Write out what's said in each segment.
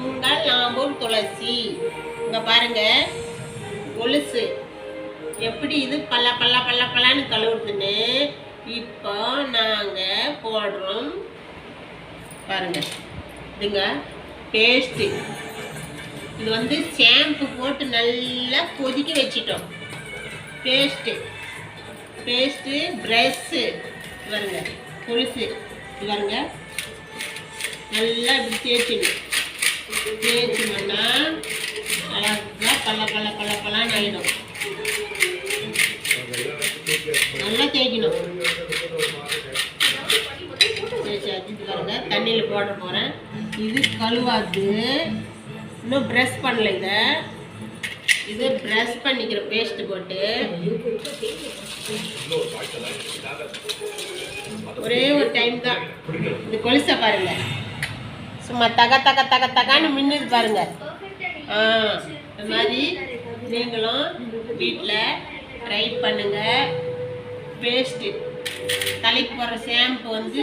உங்கள் நாம்பூர் துளசி. இங்கே பாருங்க கொலுசு எப்படி இது பல்லான்னு கழுவுதுன்னு இப்போ நாங்கள் போடுறோம் பாருங்க. இதுங்க பேஸ்ட்டு. இது வந்து ஷாம்பு போட்டு நல்லா கொதிக்க வச்சிட்டோம். பேஸ்ட்டு ப்ரெஷ்ஷு பாருங்க, கொலுசு பாருங்க, நல்லா இப்படி தேய்ச்சினோம்னா அழகாக பல்லான்னு ஆகிடும். நல்லா தேய்க்கணும். இது பாருங்க தண்ணியில் போட போகிறேன். இது கழுவாது, இன்னும் ப்ரஷ் பண்ணல. இதை ப்ரஷ் பண்ணிக்கிற பேஸ்ட்டு போட்டு ஒரே ஒரு டைம் தான். இந்த கொலுசை பாருங்க சும்மா தகான்னு மின்னுது பாருங்க. இந்த மாதிரி நீங்களும் வீட்டில் ட்ரை பண்ணுங்க. பேஸ்ட்டு தலைக்கு போடுற ஷாம்பு வந்து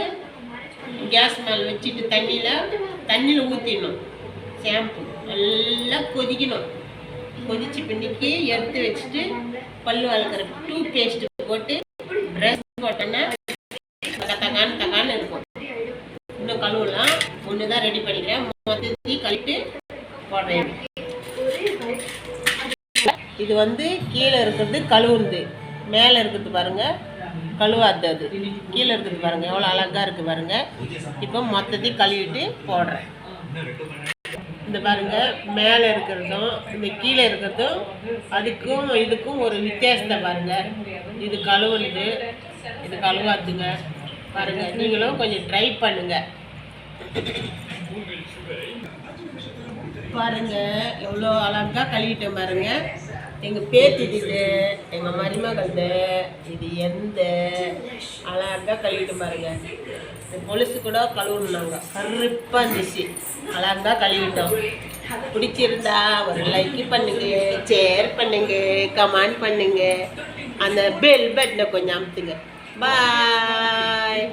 கேஸ் மேலே வச்சுட்டு தண்ணியில் ஊற்றிடணும். ஷாம்பு நல்லா கொதிக்கணும். கொதிச்சு பின்னிக்கு எடுத்து வச்சுட்டு பல்லு வளர்க்குற டூத் பேஸ்ட்டு போட்டு ப்ரஷ் போட்டோன்னா தகான்னு இருக்கும். இன்னும் கழுவலாம். ஒன்று தான் ரெடி பண்ணிக்கிறேன். மொத்தத்தி கழிட்டு போடுறேன். இது வந்து கீழே இருக்கிறது கழுவுறது, மேலே இருக்கிறது பாருங்க கழுவாது. அது கீழே இருக்கிறது பாருங்க எவ்வளோ அழகாக இருக்குது பாருங்க. இப்போ மொத்தத்தையும் கழுவிட்டு போடுறேன். இந்த பாருங்க மேலே இருக்கிறதும் இந்த கீழே இருக்கிறதும் அதுக்கும் இதுக்கும் ஒரு வித்தியாசத்தை பாருங்க. இது கழுவுறது, இது கழுவாதுங்க பாருங்க. நீங்களும் கொஞ்சம் ட்ரை பண்ணுங்க. பாருங்க எவ்வளோ அழகாக கழுவிட்டேன் பாருங்க. எங்கள் பேத்திட்டு எங்கள் மருமகள்து இது எந்த அழகாக கழுவிட்டு பாருங்க. இந்த கொலுசு கூட கழுவுனாங்க, கருப்பாக இருந்துச்சு. அழகாக கழுவிட்டோம். பிடிச்சிருந்தா ஒரு லைக் பண்ணுங்க, ஷேர் பண்ணுங்க, கமெண்ட் பண்ணுங்க, அந்த பெல் பட்டனை கொஞ்சம் அமுத்துங்க. பாய்.